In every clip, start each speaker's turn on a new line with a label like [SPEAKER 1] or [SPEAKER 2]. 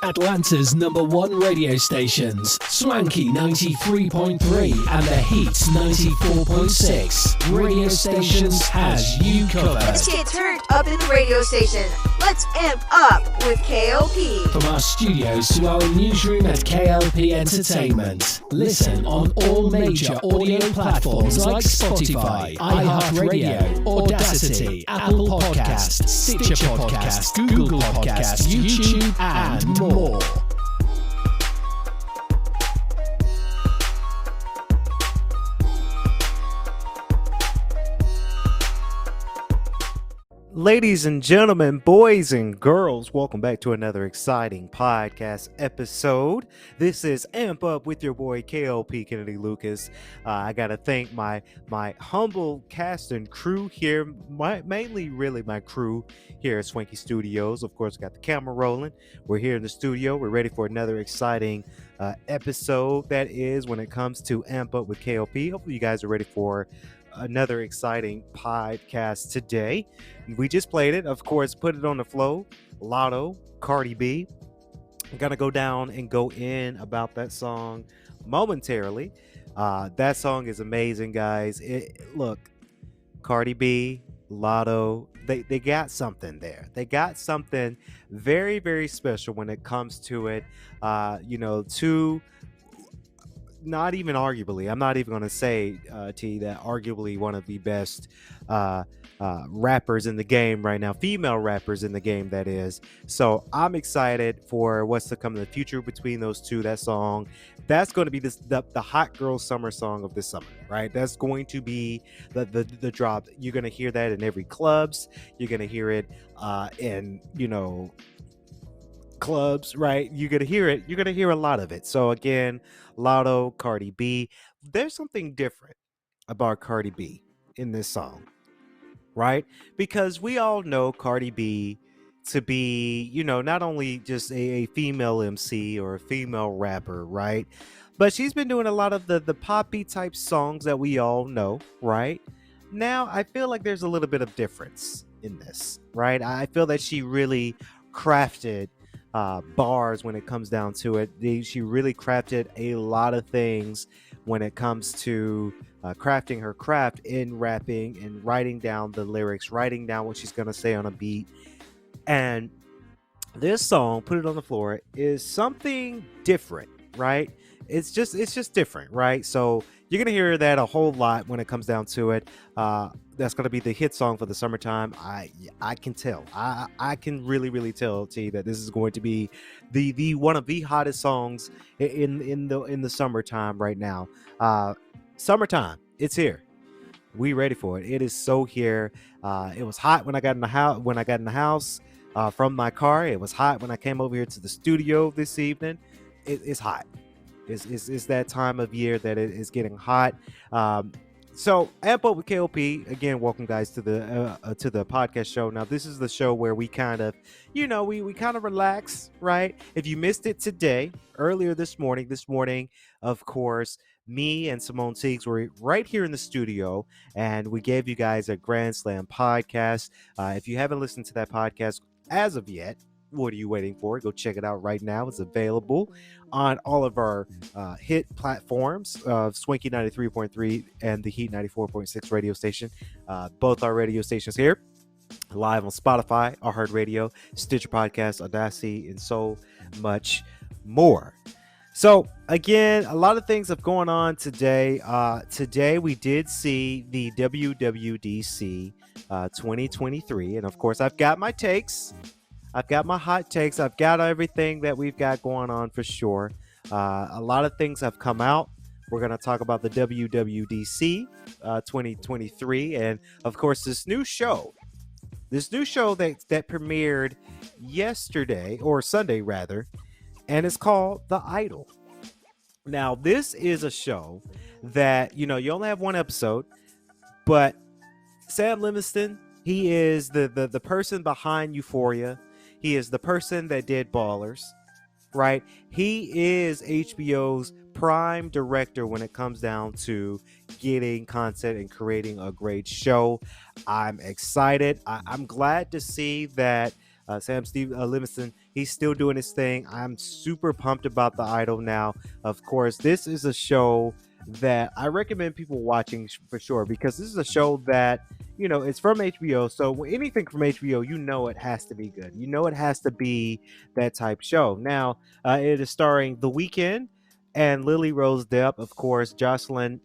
[SPEAKER 1] Atlanta's #1 radio stations, Swanky 93.3 and The Heat 94.6. Radio stations has you covered.
[SPEAKER 2] Let's get turned up in the radio station. Let's amp up with K.L.P.
[SPEAKER 1] From our studios to our newsroom at K.L.P. Entertainment. Listen on all major audio platforms like Spotify, iHeartRadio, Audacity, Apple Podcasts, Stitcher Podcasts, Google Podcasts, YouTube, and more.
[SPEAKER 3] Ladies and gentlemen, boys and girls, welcome back to another exciting podcast episode. This is Amp Up with your boy K.L.P. Kennedy Lucas. I got to thank my humble cast and crew here, mainly really my crew here at Swanky Studios. Of course, got the camera rolling. We're here in the studio. We're ready for another exciting episode. That is when it comes to Amp Up with K.L.P. Hopefully you guys are ready for another exciting podcast today. We just played it, of course, put it on the flow. Lotto, Cardi B. I'm gonna go down and go in about that song momentarily. That song is amazing, guys. Look, Cardi B, Lotto, they got something there. They got something very, very special when it comes to it. To not even arguably, I'm not even going to say, T, that arguably one of the best rappers in the game right now, female rappers in the game, that is. So I'm excited for what's to come in the future between those two. That song, that's going to be the hot girl summer song of this summer, right? That's going to be the drop. You're going to hear that in every clubs. You're going to hear it in, clubs, right? You're gonna hear it. You're gonna hear a lot of it. So again, Lotto, Cardi B. There's something different about Cardi B in this song, right? Because we all know Cardi B to be, not only just a female MC or a female rapper, right? But she's been doing a lot of the poppy type songs that we all know, right? Now I feel like there's a little bit of difference in this, right? I feel that she really crafted bars when it comes down to it. She really crafted a lot of things when it comes to crafting her craft in rapping and writing down the lyrics, writing down what she's going to say on a beat. And this song, Put It on the Floor, is something different, right? It's just different, right? So you're going to hear that a whole lot when it comes down to it. That's going to be the hit song for the summertime. I can tell. I can really tell, T, that this is going to be the one of the hottest songs in the summertime right now. Summertime, it's here. We ready for it. It is so here. It was hot when I got in the house from my car. It was hot when I came over here to the studio this evening. It's hot. It's that time of year that it is getting hot. So Amp Up with K.L.P. Again, welcome guys to the podcast show. Now this is the show where we kind of, we kind of relax, right? If you missed it today, earlier this morning, of course, me and Simone Teagues were right here in the studio, and we gave you guys a Grand Slam podcast. If you haven't listened to that podcast as of yet, what are you waiting for? Go check it out right now. It's available on all of our hit platforms of Swanky 93.3 and the Heat 94.6 radio station. Both our radio stations here, live on Spotify, iHeartRadio, Stitcher Podcast, Audacity, and so much more. So again, a lot of things have going on today. Today we did see the WWDC 2023, and of course I've got my takes. I've got my hot takes. I've got everything that we've got going on for sure. A lot of things have come out. We're going to talk about the WWDC 2023. And of course, this new show that premiered yesterday, or Sunday rather, and it's called The Idol. Now, this is a show that, you only have one episode, but Sam Livingston, he is the person behind Euphoria. He is the person that did Ballers, right? He is HBO's prime director when it comes down to getting content and creating a great show. I'm excited. I'm glad to see that Sam Steve Livingston, he's still doing his thing. I'm super pumped about The Idol now. Of course, this is a show that I recommend people watching for sure, because this is a show that, it's from HBO. So anything from HBO, it has to be good. It has to be that type show. Now, it is starring The Weeknd and Lily Rose Depp, of course, Jocelyn,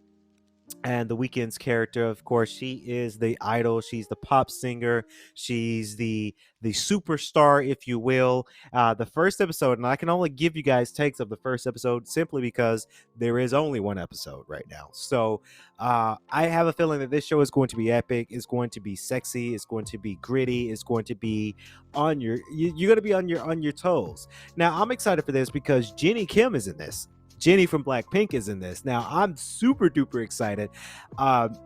[SPEAKER 3] and The Weeknd's character, of course, she is the idol. She's the pop singer. She's the superstar, if you will. The first episode, and I can only give you guys takes of the first episode simply because there is only one episode right now. So I have a feeling that this show is going to be epic. It's going to be sexy. It's going to be gritty. It's going to be you're going to be on your toes. Now I'm excited for this because Jenny Kim is in this. Jenny from Blackpink is in this. Now I'm super duper excited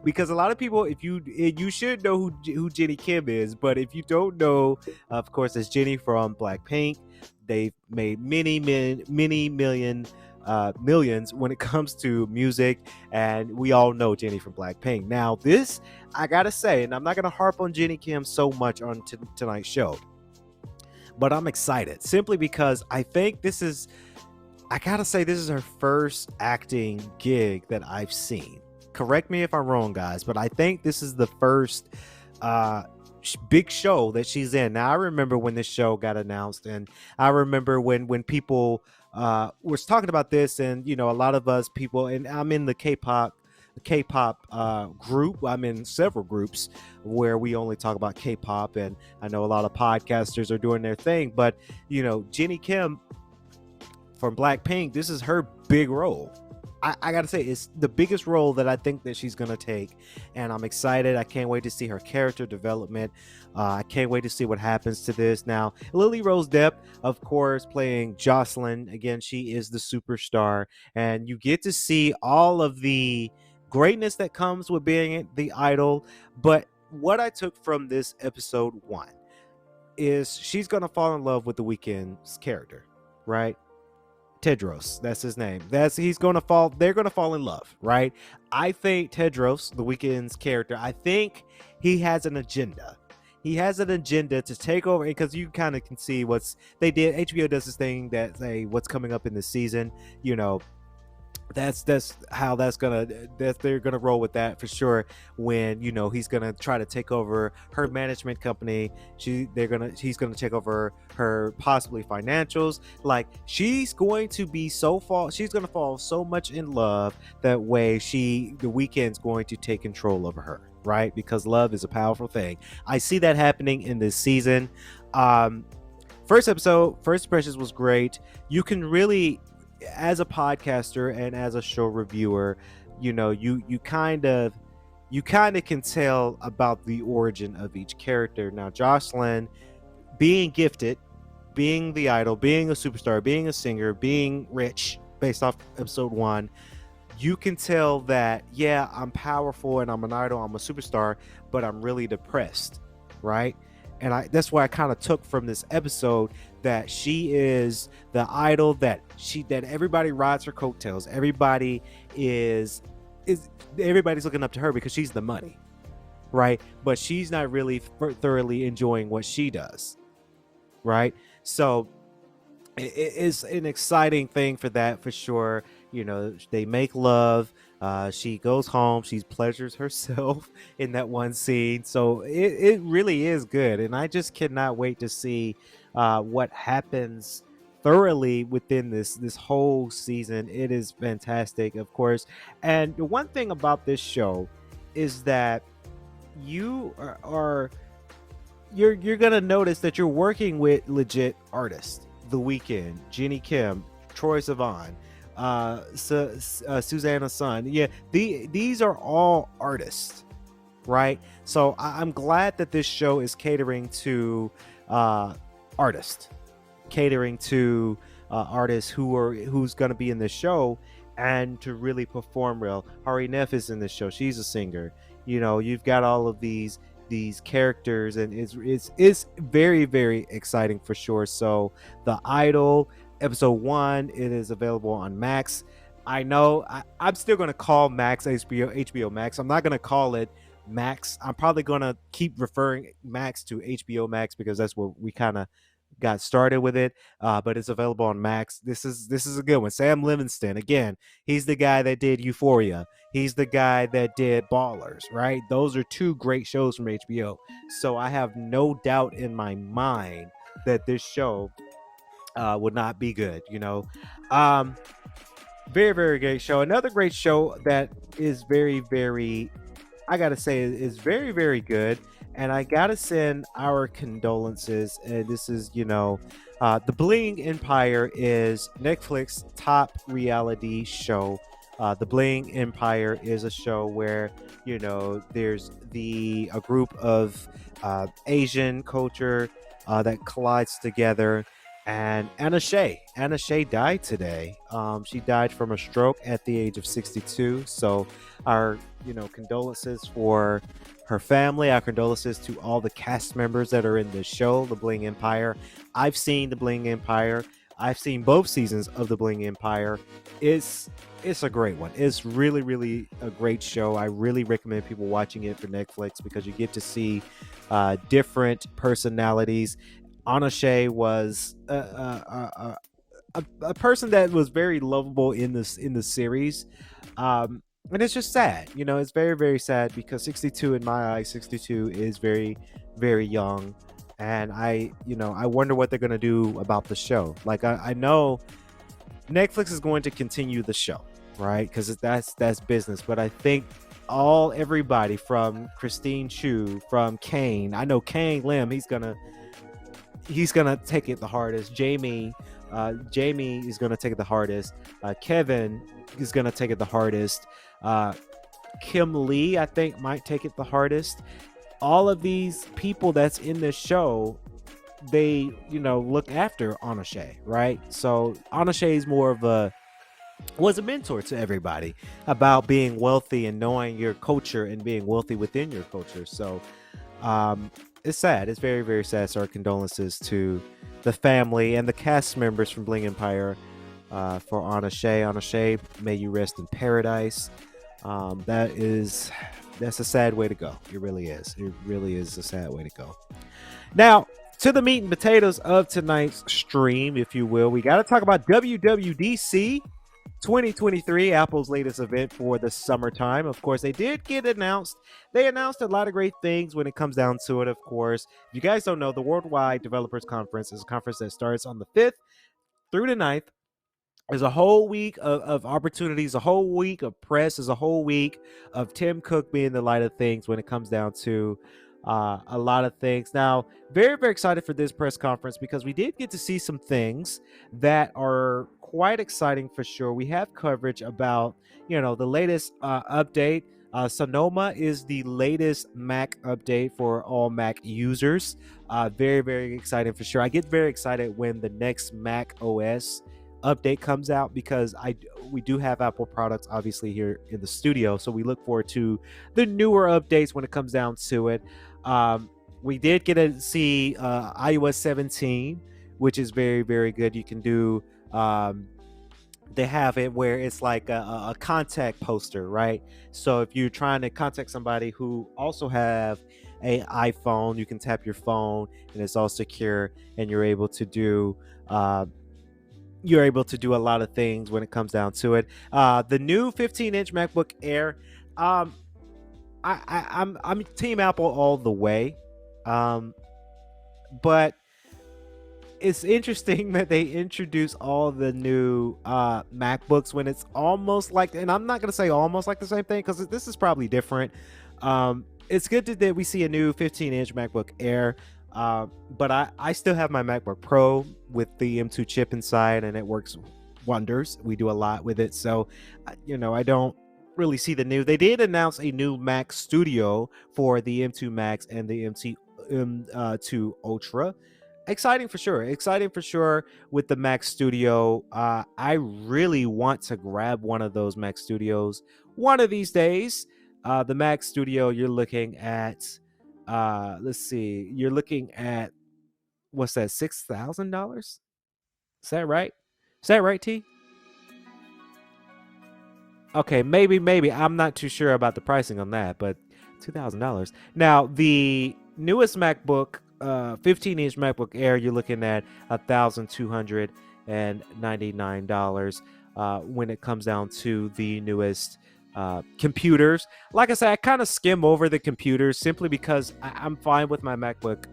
[SPEAKER 3] because a lot of people, if you should know who Jenny Kim is, but if you don't know, of course, it's Jenny from Blackpink. They've made many millions when it comes to music, and we all know Jenny from Blackpink. Now this, I gotta say, and I'm not gonna harp on Jenny Kim so much on tonight's show, but I'm excited simply because I gotta say, this is her first acting gig that I've seen. Correct me if I'm wrong, guys, but I think this is the first big show that she's in. Now, I remember when this show got announced, and I remember when people was talking about this, and a lot of us people, and I'm in the K-pop group. I'm in several groups where we only talk about K-pop, and I know a lot of podcasters are doing their thing, but Jenny Kim from Blackpink, this is her big role. I gotta say, it's the biggest role that I think that she's gonna take, and I'm excited. I can't wait to see her character development. I can't wait to see what happens to this. Now, Lily Rose Depp, of course, playing Jocelyn. Again, she is the superstar, and you get to see all of the greatness that comes with being the idol. But what I took from this episode 1 is she's gonna fall in love with The Weeknd's character, right? Tedros, that's his name. They're gonna fall in love, right? I think Tedros, The Weeknd's character, I think he has an agenda. He has an agenda to take over, because you kind of can see HBO does this thing that say what's coming up in the season. That's how they're gonna roll with that for sure. When he's gonna try to take over her management company, he's gonna take over her possibly financials. Like, she's going to fall so much in love that way. The Weeknd's going to take control over her, right? Because love is a powerful thing. I see that happening in this season. First impressions was great. You can really, as a podcaster and as a show reviewer, you kind of can tell about the origin of each character. Now, Jocelyn, being gifted, being the idol, being a superstar, being a singer, being rich, based off episode 1, you can tell that, yeah, I'm powerful and I'm an idol, I'm a superstar, but I'm really depressed, right? And that's why I kind of took from this episode that she is the idol, that everybody rides her coattails. Everybody's looking up to her because she's the money, right? But she's not really thoroughly enjoying what she does, right? So it's an exciting thing for that, for sure. They make love. She goes home. She pleasures herself in that one scene. So it really is good. And I just cannot wait to see what happens thoroughly within this whole season. It is fantastic, of course. And the one thing about this show is that you you're gonna notice that you're working with legit artists. The Weeknd, Jenny Kim, Troye Sivan, Susanna Sun. Yeah, these are all artists, right? So I'm glad that this show is catering to artists, who's going to be in the show and to really perform well. Hari Neff is in the show. She's a singer. You've got all of these characters, and it's very, very exciting for sure. So The Idol episode 1, it is available on Max. I know I'm still going to call Max HBO Max. I'm not going to call it Max. I'm probably gonna keep referring Max to HBO Max because that's where we kind of got started with it. But it's available on Max. This is a good one. Sam Livingston again. He's the guy that did Euphoria. He's the guy that did Ballers. Right? Those are two great shows from HBO. So I have no doubt in my mind that this show would not be good. Um, very very great show. Another great show that is very very I gotta say is very very good, and I gotta send our condolences. This is the Bling Empire is Netflix top reality show. The Bling Empire is a show where there's the a group of Asian culture that collides together. And Anna Shea died today. She died from a stroke at the age of 62. So our condolences for her family. Our condolences to all the cast members that are in this show, The Bling Empire. I've seen The Bling Empire. I've seen both seasons of The Bling Empire. It's a great one. It's really really a great show. I really recommend people watching it for Netflix because you get to see different personalities. Anna Shea was a person that was very lovable in the series. And it's just sad, it's very very sad because 62 in my eyes, 62 is very very young. And I wonder what they're going to do about the show. Like I know Netflix is going to continue the show, right? Because that's business. But I think everybody from Christine Chu, from Kane, I know Kane Lim, he's gonna take it the hardest. Jamie is gonna take it the hardest. Kevin is gonna take it the hardest. uh Kim Lee, I think, might take it the hardest. All of these people that's in this show, they look after Anna Shea, right? So Anna Shea is more of a was a mentor to everybody about being wealthy and knowing your culture and being wealthy within your culture. So um, it's sad. It's very, very sad. So our condolences to the family and the cast members from Bling Empire for Anna Shea. Anna Shea, may you rest in paradise. That's a sad way to go. It really is. It really is a sad way to go. Now, to the meat and potatoes of tonight's stream, if you will, we got to talk about WWDC 2023, Apple's latest event for the summertime. Of course, they did get announced. They announced a lot of great things when it comes down to it, of course. If you guys don't know, the Worldwide Developers Conference is a conference that starts on the 5th through the 9th. There's a whole week of opportunities, a whole week of press, there's a whole week of Tim Cook being the light of things when it comes down to a lot of things. Now, very, very excited for this press conference because we did get to see some things that are quite exciting for sure. We have coverage about, the latest update. Sonoma is the latest Mac update for all Mac users. Very, very exciting for sure. I get very excited when the next Mac OS update comes out because we do have Apple products obviously here in the studio, so we look forward to the newer updates when it comes down to it. We did get to see iOS 17, which is very very good. You can do they have it where it's like a contact poster, right? So if you're trying to contact somebody who also have a iPhone, you can tap your phone and it's all secure, and you're able to do a lot of things when it comes down to it. The new 15-inch MacBook Air, um, I'm Team Apple all the way, um, but it's interesting that they introduce all the new MacBooks when it's almost like, and I'm not gonna say almost like the same thing because this is probably different. It's good that we see a new 15-inch MacBook Air. But I still have my MacBook Pro with the M2 chip inside, and it works wonders. We do a lot with it, so I don't really see the new. They did announce a new Mac Studio for the M2 Max and the M2 Ultra. Exciting for sure. Exciting for sure with the Mac Studio. I really want to grab one of those Mac Studios one of these days. The Mac Studio, you're looking at let's see, you're looking at, what's that, $6,000? Is that right? Is that right, T? Okay, maybe I'm not too sure about the pricing on that, but $2,000. Now, the newest MacBook, 15-inch MacBook Air, you're looking at $1,299 when it comes down to the newest computers. Like I said, I kind of skim over the computers simply because I'm fine with my MacBook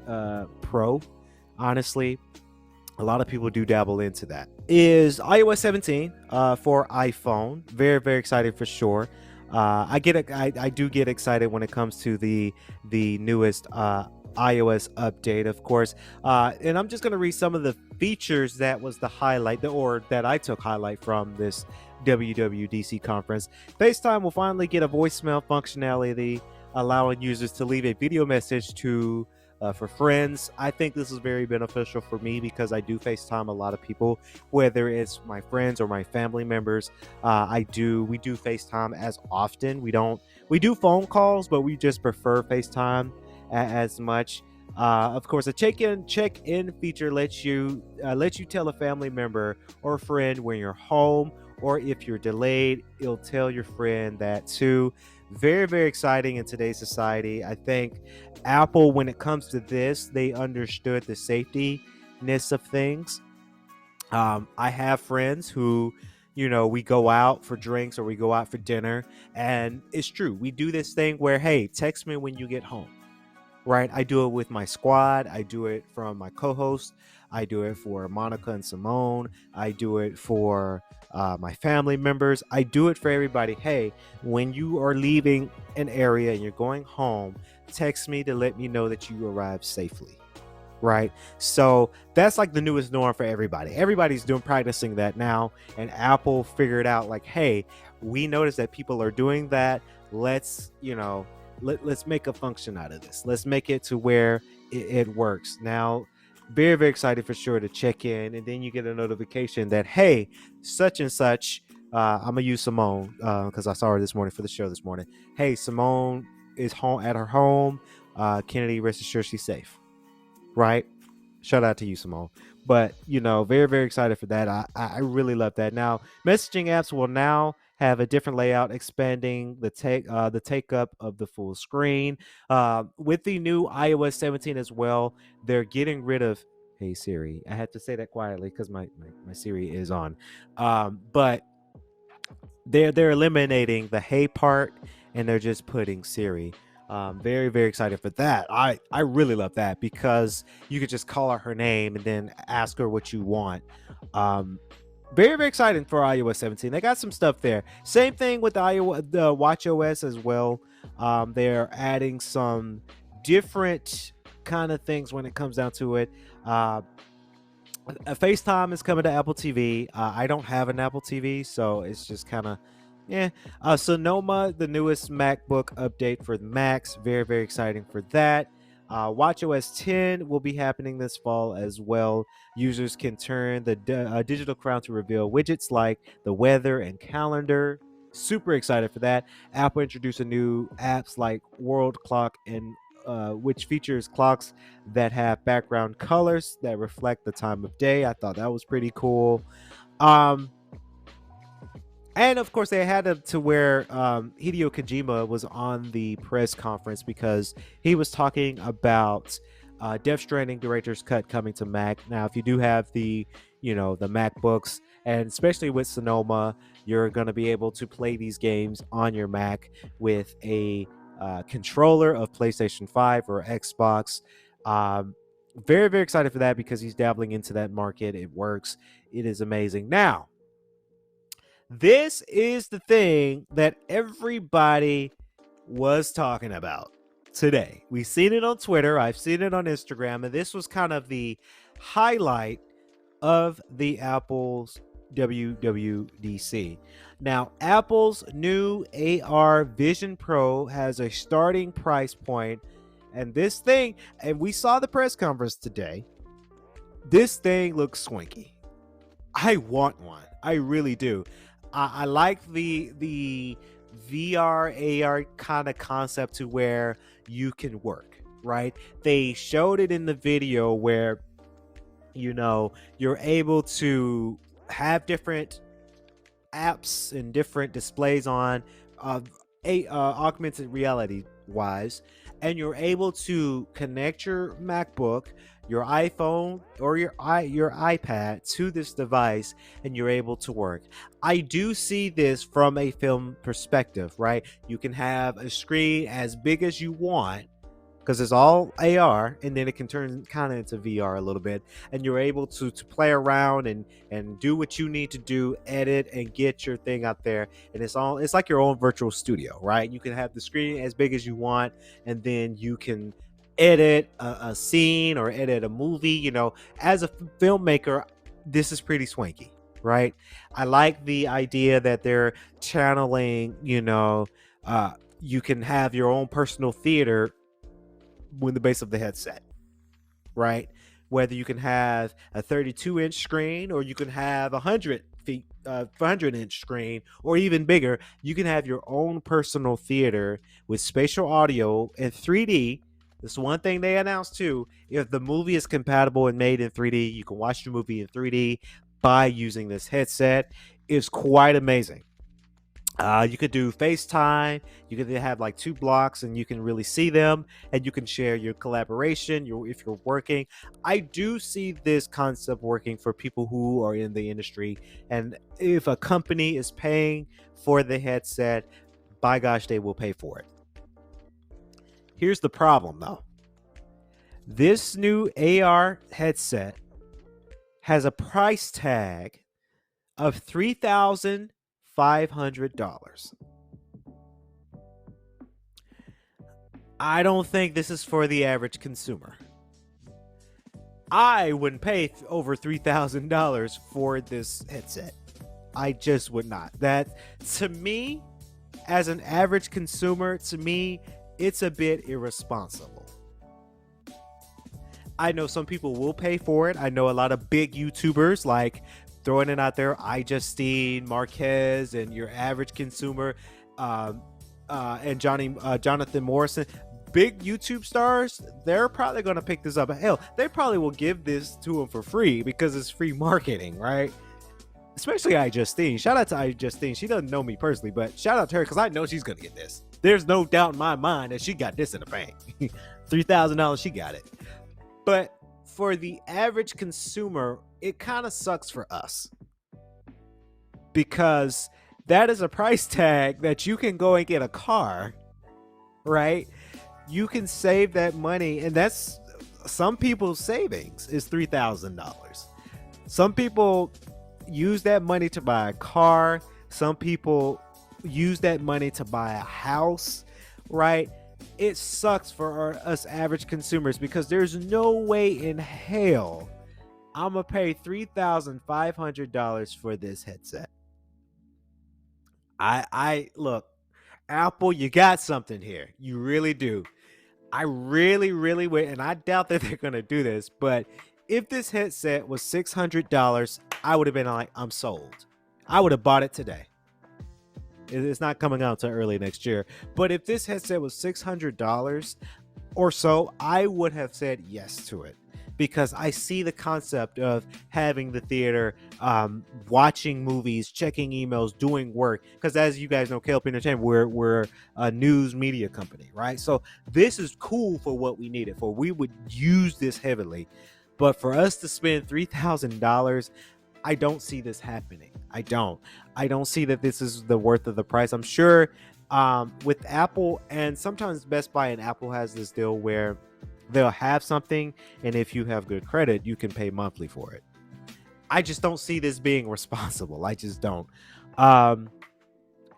[SPEAKER 3] Pro. Honestly, a lot of people do dabble into that. Is iOS 17 for iPhone. Very, very exciting for sure. I do get excited when it comes to the newest iOS update, of course. And I'm just going to read some of the features that was the highlight, or that I took highlight from this WWDC conference. FaceTime will finally get a voicemail functionality, allowing users to leave a video message to for friends. I think this is very beneficial for me because I do FaceTime a lot of people, whether it's my friends or my family members. We do FaceTime as often. We do phone calls, but we just prefer FaceTime as much. Of course, a check-in feature lets you tell a family member or friend when you're home, or if you're delayed, it'll tell your friend that too. Very, very exciting in today's society. I think Apple, when it comes to this, they understood the safety-ness of things. I have friends who, we go out for drinks or we go out for dinner, and it's true. We do this thing where, hey, text me when you get home. Right? I do it with my squad. I do it from my co-host. I do it for Monica and Simone. I do it for my family members. I do it for everybody. Hey, when you are leaving an area and you're going home, text me to let me know that you arrived safely. Right? So that's like the newest norm for everybody. Everybody's practicing that now, and Apple figured out like, hey, we noticed that people are doing that. Let's make a function out of this. Let's make it to where it works. Now, very, very excited for sure to check in, and then you get a notification that, hey, such and such, I'm gonna use Simone because I saw her this morning for the show this morning. Hey, Simone is home at her home. Kennedy, rest assured she's safe. Right? Shout out to you, Simone. But very, very excited for that. I really love that. Now, messaging apps will now have a different layout, expanding the take up of the full screen. With the new iOS 17 as well, they're getting rid of Hey Siri. I had to say that quietly because my Siri is on. But they're eliminating the Hey part, and they're just putting Siri. Very, very excited for that. I really love that because you could just call her name and then ask her what you want. Very, very exciting for iOS 17. They got some stuff there. Same thing with the WatchOS as well. They're adding some different kind of things when it comes down to it. FaceTime is coming to Apple TV. I don't have an Apple TV, so it's just kind of Sonoma, the newest MacBook update for the Macs. Very, very exciting for that. WatchOS 10 will be happening this fall as well. Users can turn the digital crown to reveal widgets like the weather and calendar. Super excited for that. Apple introduced a new apps like World Clock, and which features clocks that have background colors that reflect the time of day. I thought that was pretty cool. And of course, they had it to where Hideo Kojima was on the press conference because he was talking about Death Stranding Director's Cut coming to Mac. Now, if you do have the MacBooks, and especially with Sonoma, you're going to be able to play these games on your Mac with a controller of PlayStation 5 or Xbox. Very, very excited for that because he's dabbling into that market. It works. It is amazing. Now, this is the thing that everybody was talking about today. We've seen it on Twitter. I've seen it on Instagram. And this was kind of the highlight of the Apple's WWDC. Now, Apple's new AR Vision Pro has a starting price point. And this thing, and we saw the press conference today, this thing looks swanky. I want one. I really do. I like the VR AR kind of concept to where you can work, right? They showed it in the video where you're able to have different apps and different displays on augmented reality wise, and you're able to connect your MacBook, your iPhone, or your iPad to this device, and you're able to work. I do see this from a film perspective, right? You can have a screen as big as you want because it's all AR, and then it can turn kind of into VR a little bit, and you're able to play around and do what you need to do, edit and get your thing out there, and it's like your own virtual studio, right? You can have the screen as big as you want, and then you can edit a scene or edit a movie. As a filmmaker, this is pretty swanky, right? I like the idea that they're channeling, you can have your own personal theater with the base of the headset, right? Whether you can have a 32-inch screen, or you can have 100-inch screen, or even bigger. You can have your own personal theater with spatial audio and 3D. This one thing they announced too: if the movie is compatible and made in 3D, you can watch the movie in 3D by using this headset. It's quite amazing. You could do FaceTime. You could have like two blocks and you can really see them, and you can share your collaboration. If you're working, I do see this concept working for people who are in the industry. And if a company is paying for the headset, by gosh, they will pay for it. Here's the problem though. This new AR headset has a price tag of $3,500. I don't think this is for the average consumer. I wouldn't pay over $3,000 for this headset. I just would not. That, to me, as an average consumer, it's a bit irresponsible. I know some people will pay for it. I know a lot of big YouTubers, like throwing it out there, iJustine, Marquez, and your average consumer, and Jonathan Morrison, big YouTube stars, they're probably going to pick this up. Hell, they probably will give this to them for free because it's free marketing, right? Especially iJustine. Shout out to iJustine. She doesn't know me personally, but shout out to her because I know she's going to get this. There's no doubt in my mind that she got this in the bank. $3,000, she got it. But for the average consumer, it kind of sucks for us because that is a price tag that you can go and get a car, right? You can save that money, and that's some people's savings is $3,000. Some people use that money to buy a car. Some people use that money to buy a house, right? It sucks for us average consumers because there's no way in hell I'm gonna pay $3,500 for this headset. I look, Apple, you got something here. You really do. I really, really would, and I doubt that they're gonna do this, but if this headset was $600, I would have been like, I'm sold. I would have bought it today. It's not coming out until early next year. But if this headset was $600 or so, I would have said yes to it because I see the concept of having the theater, watching movies, checking emails, doing work. Because as you guys know, K.L.P. Entertainment, we're a news media company, right? So this is cool for what we need it for. We would use this heavily. But for us to spend $3,000, I don't see this happening. I don't see that this is the worth of the price. I'm sure with Apple, and sometimes Best Buy and Apple has this deal where they'll have something, and if you have good credit, you can pay monthly for it. I just don't see this being responsible. I just don't.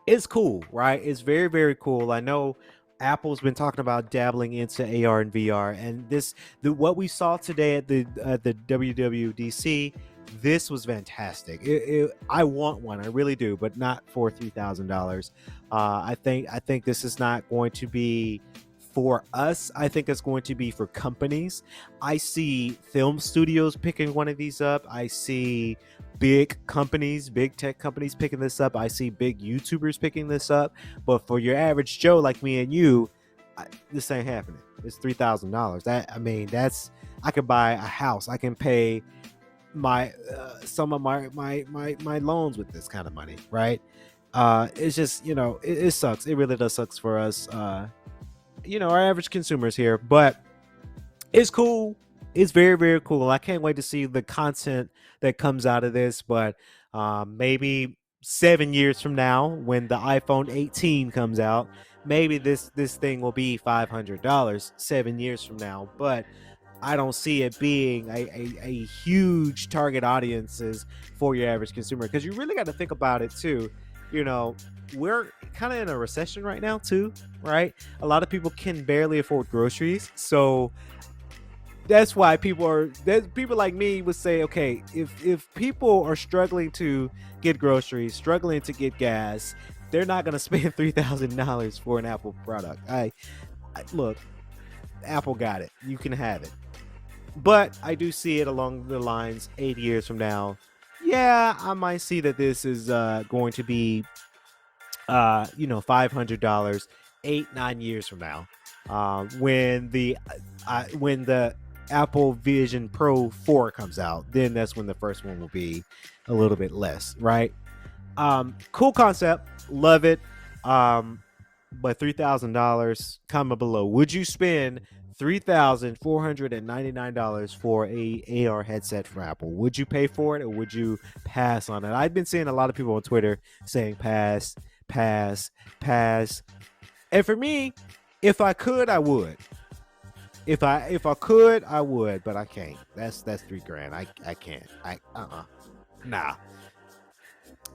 [SPEAKER 3] It's cool, right? It's very, very cool. I know Apple's been talking about dabbling into AR and VR, and what we saw today at the WWDC, this was fantastic. I want one, I really do, but not for $3,000. I think this is not going to be for us. I think it's going to be for companies. I see film studios picking one of these up. I see big companies, big tech companies picking this up. I see big YouTubers picking this up. But for your average Joe like me and you, this ain't happening. It's $3,000. I could buy a house. I can pay my some of my loans with this kind of money, right? It's just, it sucks. It really does sucks for us our average consumers here. But it's cool. It's very, very cool. I can't wait to see the content that comes out of this. But maybe 7 years from now, when the iPhone 18 comes out, maybe this thing will be $500 7 years from now. But I don't see it being a huge target audiences for your average consumer, because you really got to think about it too. We're kind of in a recession right now too, right? A lot of people can barely afford groceries, so that's why people like me would say, okay, if people are struggling to get groceries, struggling to get gas, they're not gonna spend $3,000 for an Apple product. I look, Apple got it. You can have it. But I do see it along the lines 8 years from now. Yeah, I might see that this is going to be, $500 8-9 years from now, when the Apple Vision Pro 4 comes out. Then that's when the first one will be a little bit less, right? Cool concept, love it. But $3,000, comment below. Would you spend $3,499 for a AR headset from Apple? Would you pay for it, or would you pass on it? I've been seeing a lot of people on Twitter saying pass. And for me, if I could, I would. If I could, I would, but I can't. That's $3,000. I can't. Nah.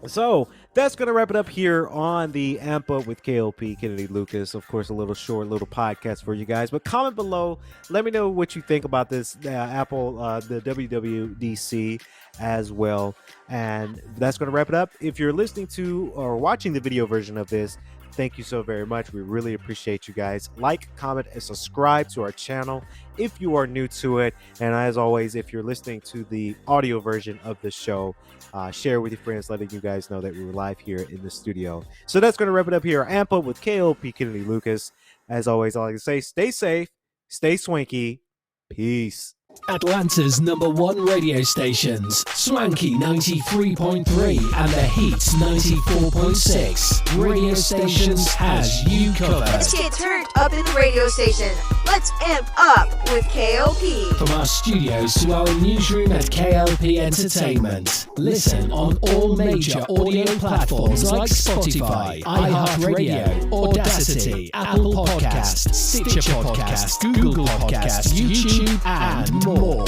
[SPEAKER 3] So that's going to wrap it up here on the Amp Up with K.L.P. Kennedy Lucas. Of course, a little podcast for you guys. But comment below. Let me know what you think about this Apple, the WWDC as well. And that's going to wrap it up. If you're listening to or watching the video version of this, thank you so very much. We really appreciate you guys. Like, comment, and subscribe to our channel if you are new to it. And as always, if you're listening to the audio version of the show, share with your friends, letting you guys know that we were live here in the studio. So that's going to wrap it up here. Amp Up with K.L.P. Kennedy Lucas. As always, all I can say, stay safe, stay swanky. Peace.
[SPEAKER 1] Atlanta's #1 radio stations, Swanky 93.3 and The Heat 94.6. Radio stations has you covered.
[SPEAKER 2] Let's get turned up in the radio station. Let's amp up with KLP.
[SPEAKER 1] From our studios to our newsroom at KLP Entertainment. Listen on all major audio platforms like Spotify, iHeartRadio, Audacity, Apple Podcasts, Stitcher Podcasts, Google Podcasts, YouTube, and more.